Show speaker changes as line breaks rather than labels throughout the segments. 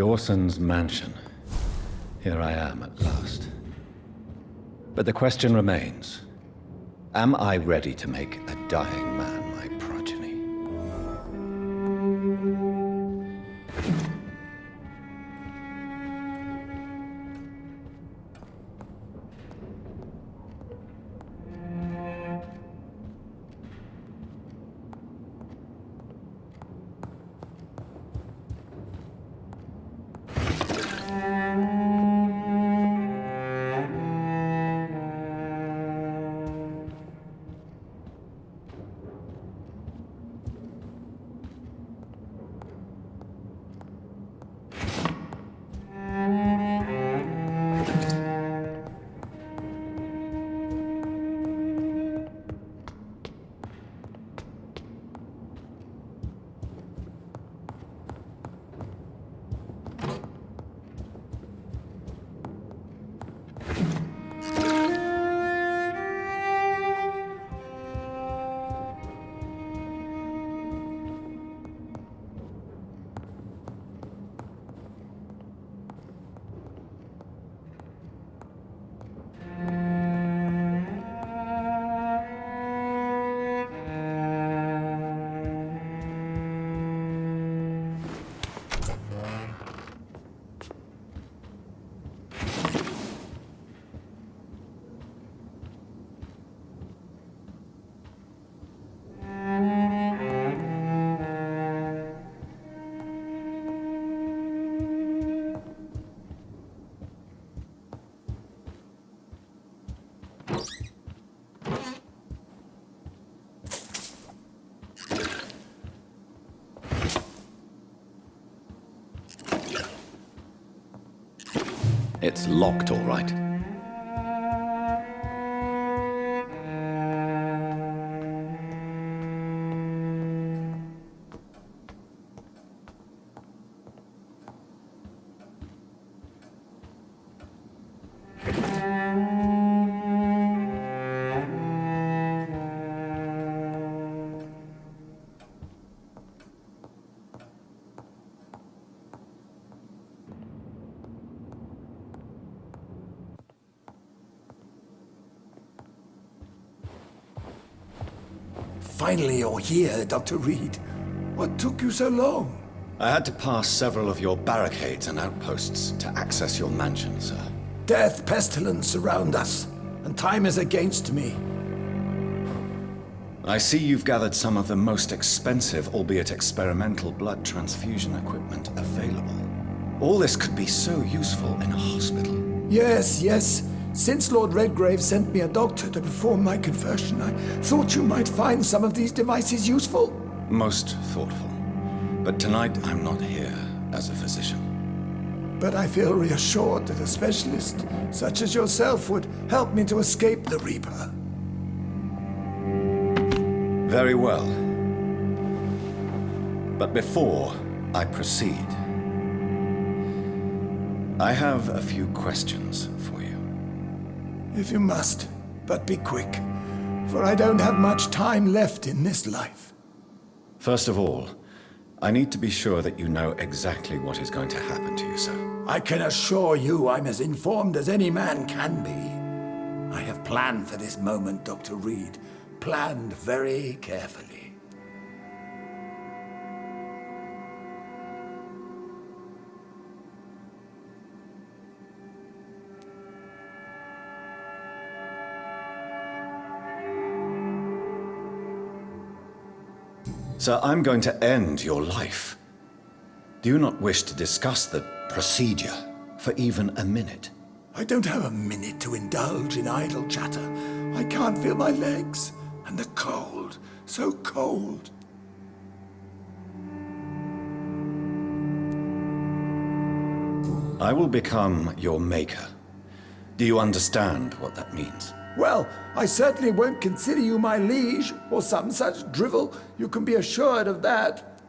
Dawson's mansion. Here I am at last. But the question remains, am I ready to make a dying man my progeny? It's locked, all right.
Finally you're here, Dr. Reid. What took you so long?
I had to pass several of your barricades and outposts to access your mansion, sir.
Death, pestilence surround us, and time is against me.
I see you've gathered some of the most expensive, albeit experimental, blood transfusion equipment available. All this could be so useful in a hospital.
Yes. Since Lord Redgrave sent me a doctor to perform my conversion, I thought you might find some of these devices useful.
Most thoughtful. But tonight I'm not here as a physician.
But I feel reassured that a specialist such as yourself would help me to escape the Reaper.
Very well. But before I proceed, I have a few questions for you.
If you must, but be quick, for I don't have much time left in this life.
First of all, I need to be sure that you know exactly what is going to happen to you, sir.
I can assure you I'm as informed as any man can be. I have planned for this moment, Dr. Reid. Planned very carefully.
Sir, I'm going to end your life. Do you not wish to discuss the procedure for even a minute?
I don't have a minute to indulge in idle chatter. I can't feel my legs. And the cold, so cold.
I will become your maker. Do you understand what that means?
Well, I certainly won't consider you my liege, or some such drivel. You can be assured of that.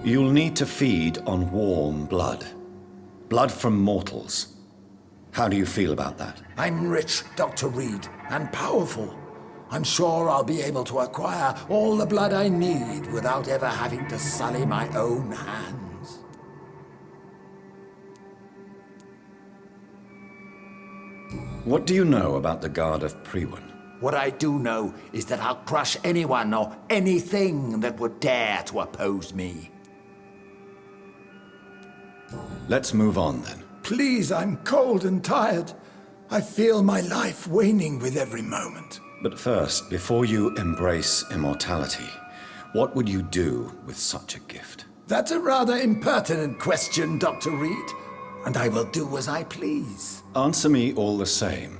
You'll need to feed on warm blood. Blood from mortals. How do you feel about that?
I'm rich, Dr. Reid, and powerful. I'm sure I'll be able to acquire all the blood I need without ever having to sully my own hands.
What do you know about the Guard of Priwen?
What I do know is that I'll crush anyone or anything that would dare to oppose me.
Let's move on then.
Please, I'm cold and tired. I feel my life waning with every moment.
But first, before you embrace immortality, what would you do with such a gift?
That's a rather impertinent question, Dr. Reid, and I will do as I please.
Answer me all the same.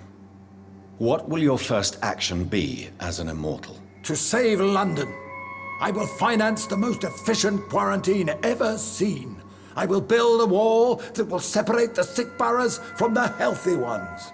What will your first action be as an immortal?
To save London, I will finance the most efficient quarantine ever seen. I will build a wall that will separate the sick boroughs from the healthy ones.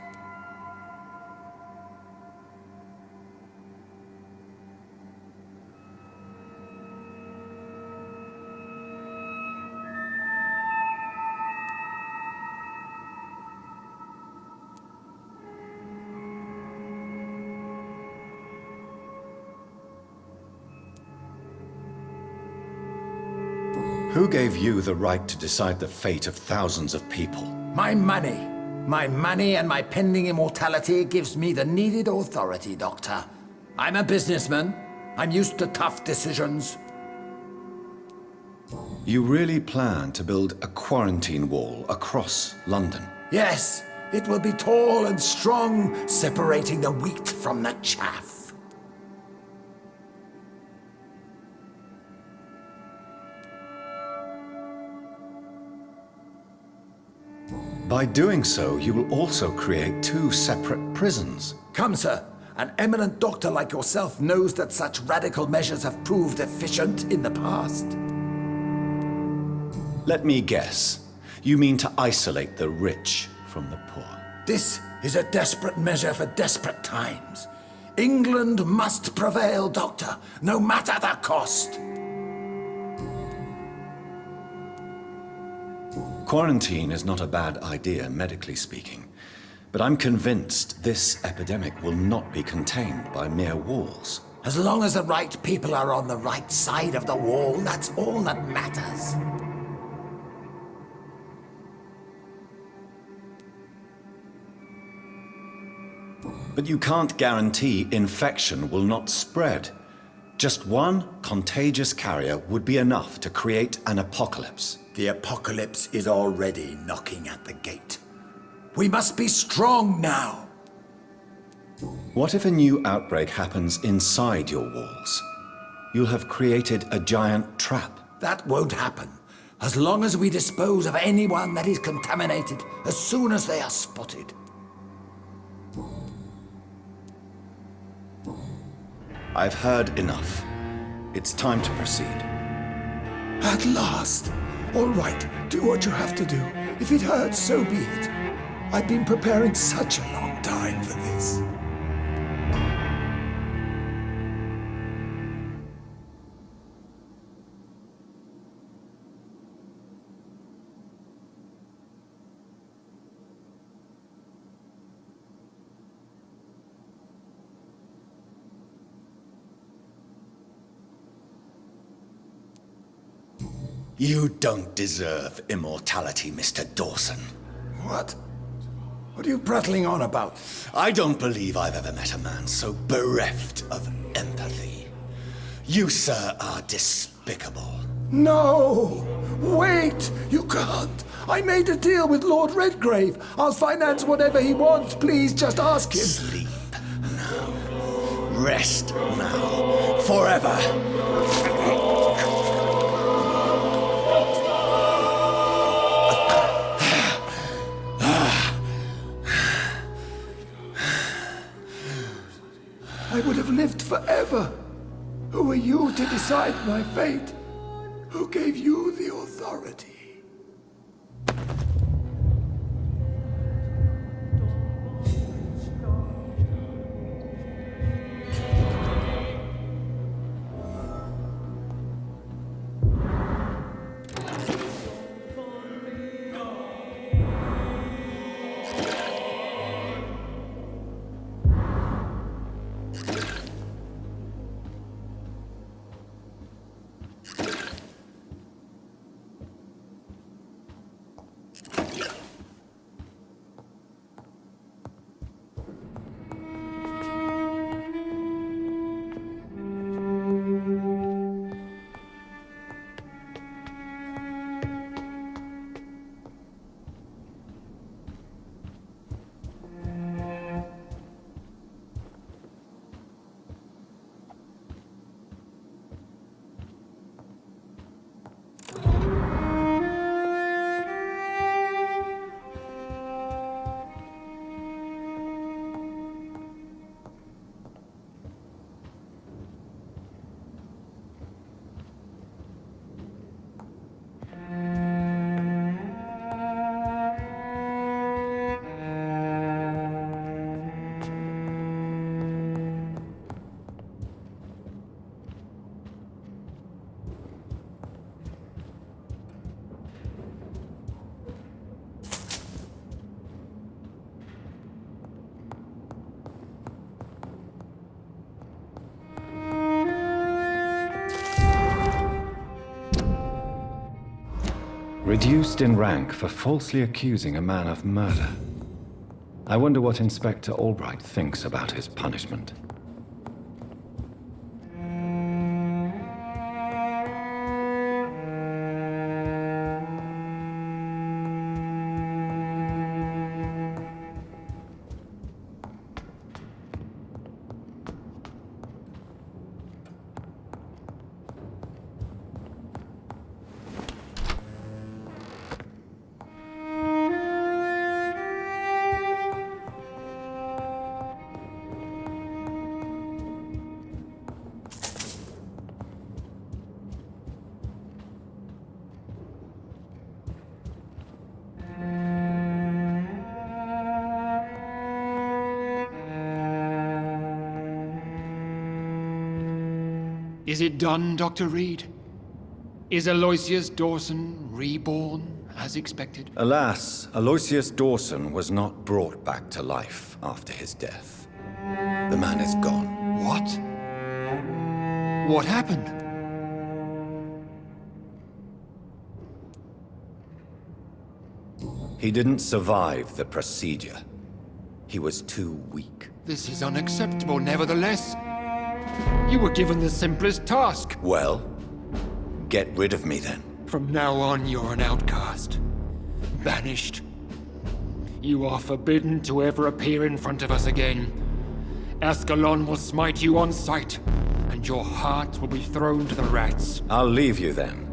Who gave you the right to decide the fate of thousands of people?
My money. My money and my pending immortality gives me the needed authority, Doctor. I'm a businessman. I'm used to tough decisions.
You really plan to build a quarantine wall across London?
Yes, it will be tall and strong, separating the wheat from the chaff.
By doing so, you will also create two separate prisons.
Come, sir. An eminent doctor like yourself knows that such radical measures have proved efficient in the past.
Let me guess. You mean to isolate the rich from the poor?
This is a desperate measure for desperate times. England must prevail, Doctor, no matter the cost.
Quarantine is not a bad idea, medically speaking. But I'm convinced this epidemic will not be contained by mere walls.
As long as the right people are on the right side of the wall, that's all that matters.
But you can't guarantee infection will not spread. Just one contagious carrier would be enough to create an apocalypse.
The apocalypse is already knocking at the gate. We must be strong now.
What if a new outbreak happens inside your walls? You'll have created a giant trap.
That won't happen. As long as we dispose of anyone that is contaminated as soon as they are spotted.
I've heard enough. It's time to proceed.
At last. All right, do what you have to do. If it hurts, so be it. I've been preparing such a long time for this.
You don't deserve immortality, Mr. Dawson.
What? What are you prattling on about?
I don't believe I've ever met a man so bereft of empathy. You, sir, are despicable.
No! Wait! You can't! I made a deal with Lord Redgrave. I'll finance whatever he wants. Please, just ask him.
Sleep now. Rest now. Forever.
I would have lived forever. Who are you to decide my fate? Who gave you the authority?
Reduced in rank for falsely accusing a man of murder. I wonder what Inspector Albright thinks about his punishment.
Is it done, Dr. Reid? Is Eloysius Dawson reborn, as expected?
Alas, Aloysius Dawson was not brought back to life after his death. The man is gone.
What? What happened?
He didn't survive the procedure. He was too weak.
This is unacceptable, nevertheless. You were given the simplest task.
Well, get rid of me then.
From now on, you're an outcast. Banished. You are forbidden to ever appear in front of us again. Ascalon will smite you on sight, and your heart will be thrown to the rats.
I'll leave you then.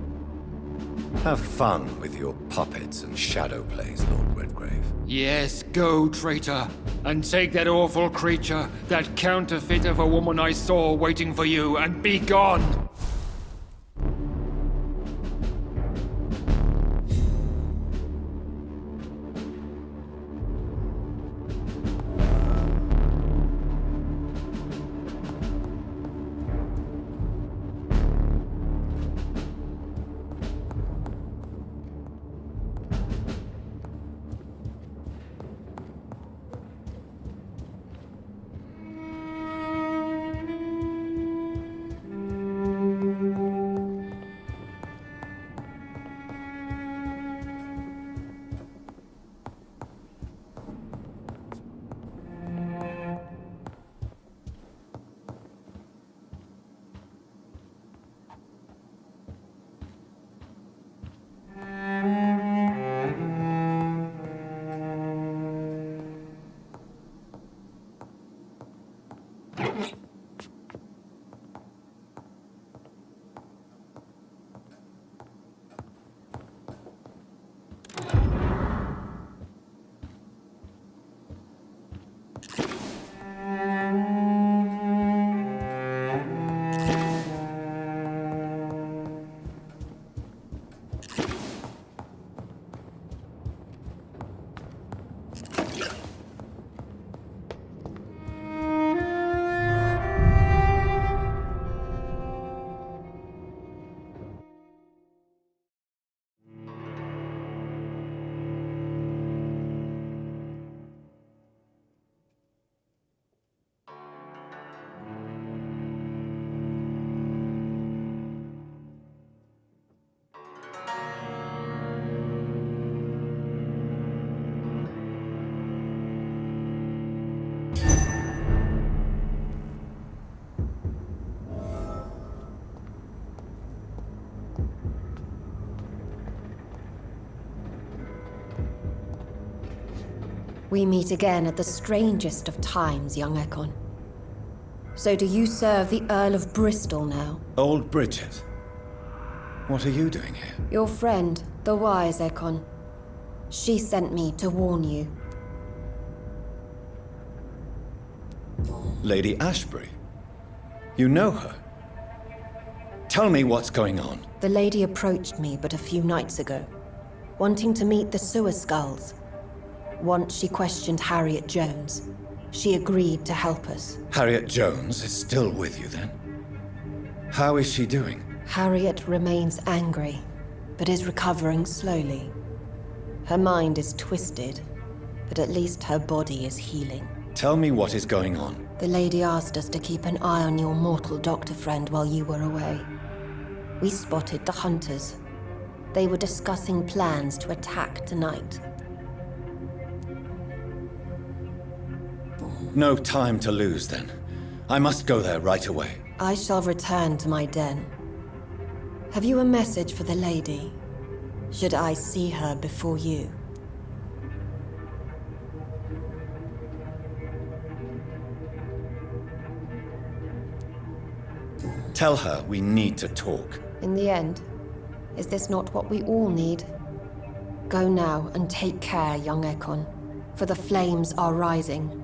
Have fun with your puppets and shadow plays, Lord Redgrave.
Yes, go, traitor, and take that awful creature, that counterfeit of a woman I saw waiting for you, and be gone!
We meet again at the strangest of times, young Ekon. So do you serve the Earl of Bristol now?
Old Bridget. What are you doing here?
Your friend, the wise Ekon. She sent me to warn you.
Lady Ashbury? You know her? Tell me what's going on.
The lady approached me but a few nights ago, wanting to meet the sewer skulls. Once she questioned Harriet Jones. She agreed to help us.
Harriet Jones is still with you then? How is she doing?
Harriet remains angry, but is recovering slowly. Her mind is twisted, but at least her body is healing.
Tell me what is going on.
The lady asked us to keep an eye on your mortal doctor friend while you were away. We spotted the hunters. They were discussing plans to attack tonight.
No time to lose, then. I must go there right away.
I shall return to my den. Have you a message for the lady? Should I see her before you?
Tell her we need to talk.
In the end, is this not what we all need? Go now and take care, young Ekon, for the flames are rising.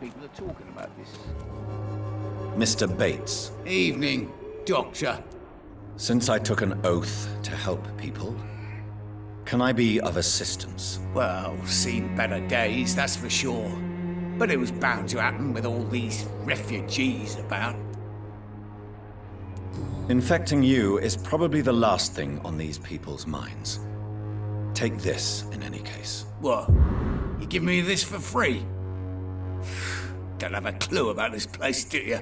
People are talking about this.
Mr. Bates,
Evening, Doctor.
since I took an oath to help people, can I be of assistance?
Well, seen better days, that's for sure. But it was bound to happen with all these refugees about.
Infecting you is probably the last thing on these people's minds. Take this, in any case.
What? You give me this for free? Don't have a clue about this place, do you?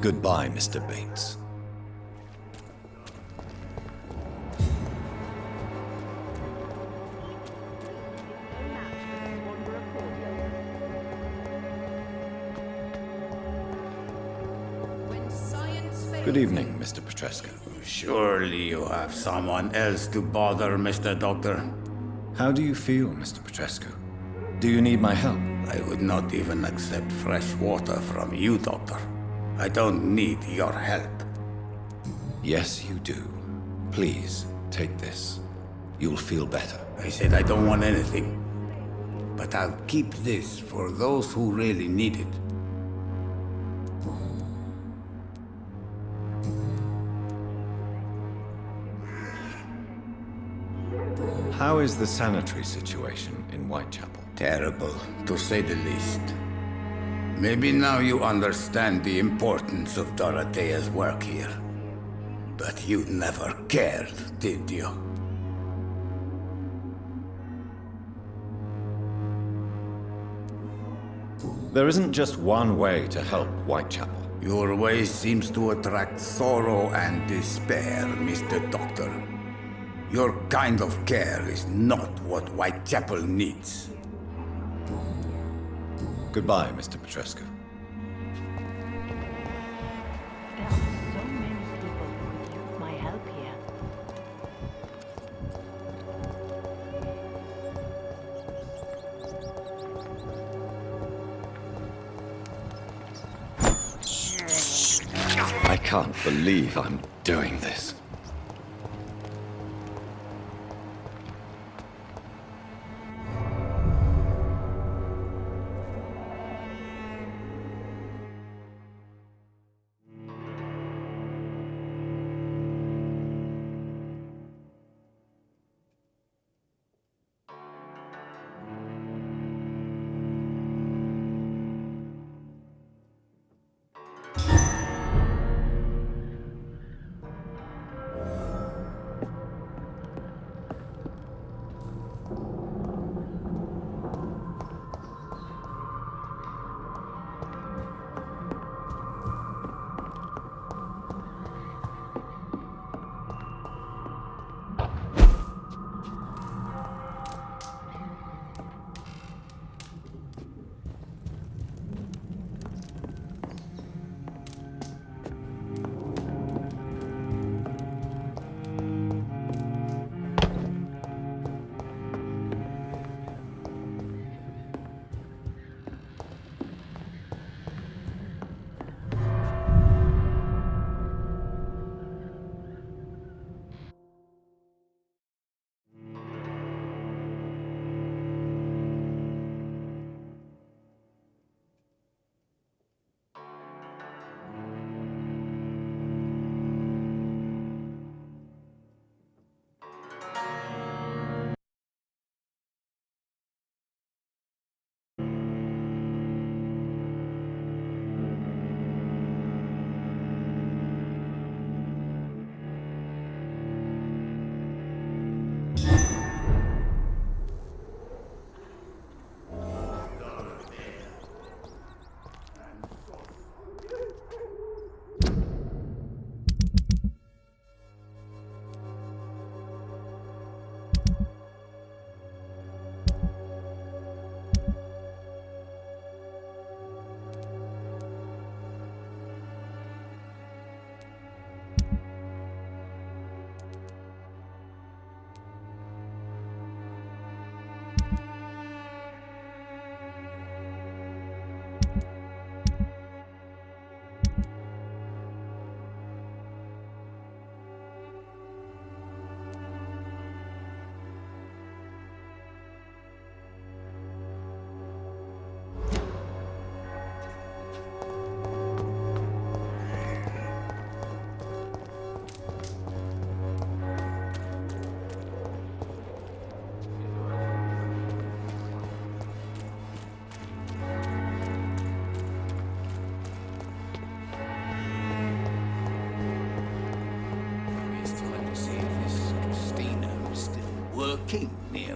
Goodbye, Mr. Bates. Good evening, Mr. Petrescu.
Surely you have someone else to bother, Mr. Doctor.
How do you feel, Mr. Petrescu? Do you need my help?
I would not even accept fresh water from you, Doctor. I don't need your help.
Yes, you do. Please, take this. You'll feel better.
I said I don't want anything. But I'll keep this for those who really need it.
How is the sanitary situation in Whitechapel?
Terrible, to say the least. Maybe now you understand the importance of Dorothea's work here. But you never cared, did you?
There isn't just one way to help Whitechapel.
Your way seems to attract sorrow and despair, Mr. Doctor. Your kind of care is not what Whitechapel needs.
Goodbye, Mr. Petrescu.
There are so many people who could use my help here.
I can't believe I'm doing this.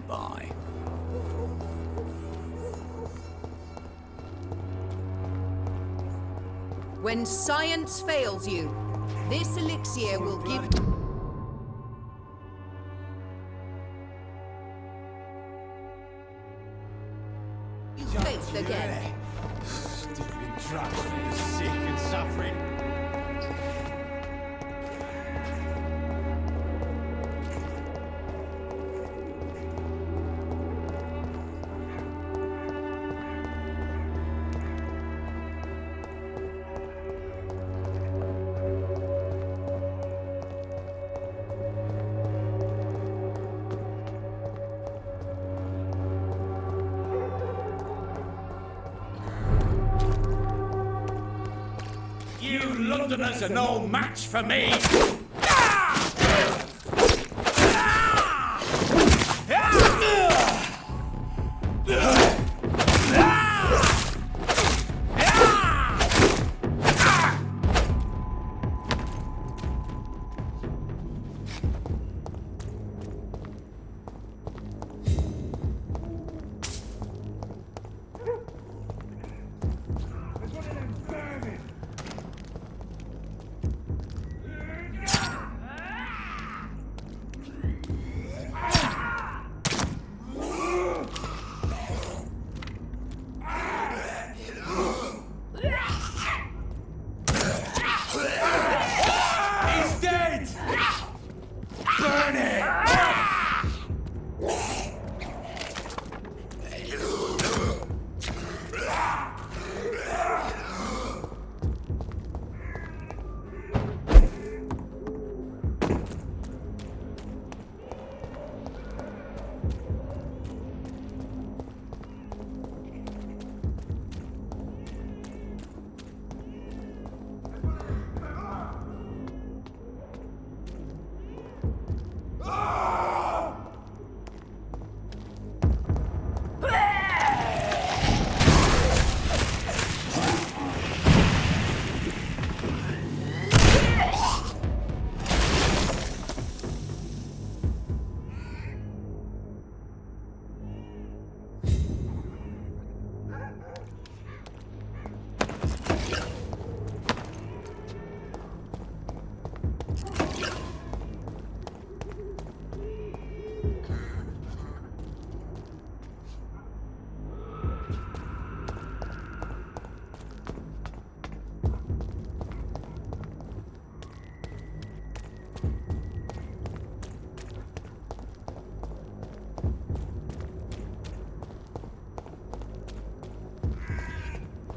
by.
When science fails you, this elixir will give you faith again.
Stealing drugs from the sick and suffering. You Londoners are no match for me!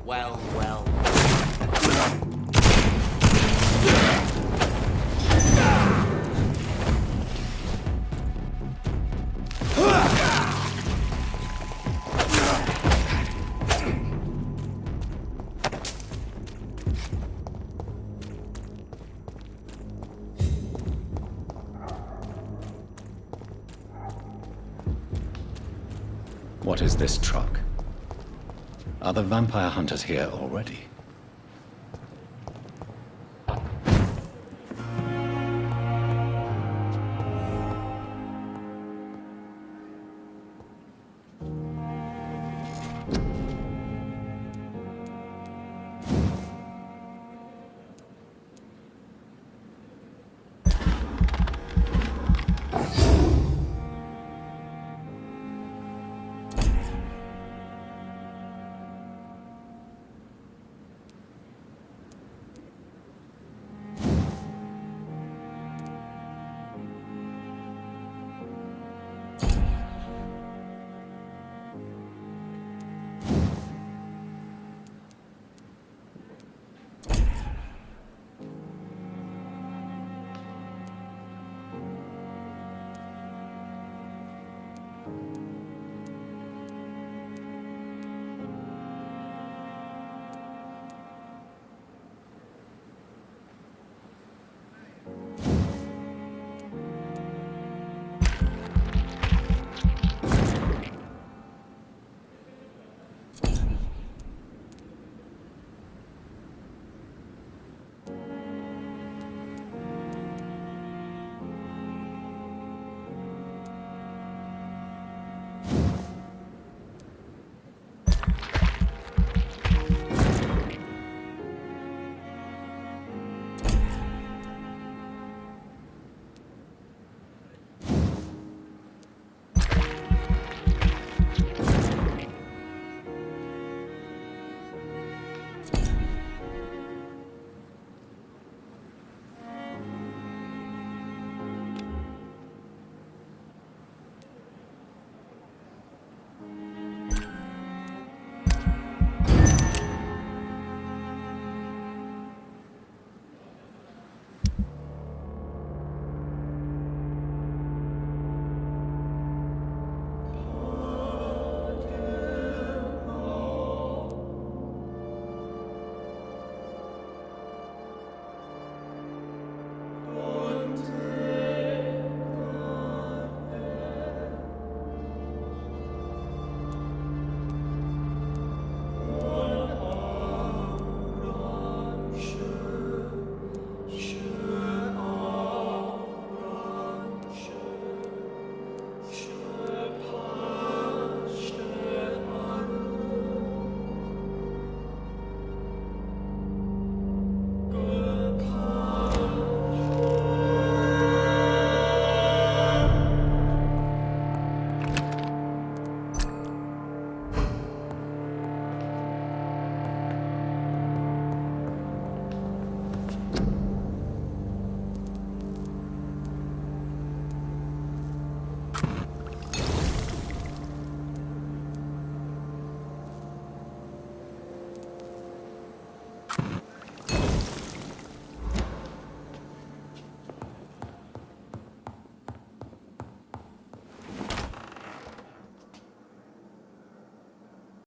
Well, well.
What is this truck? Are the vampire hunters here already?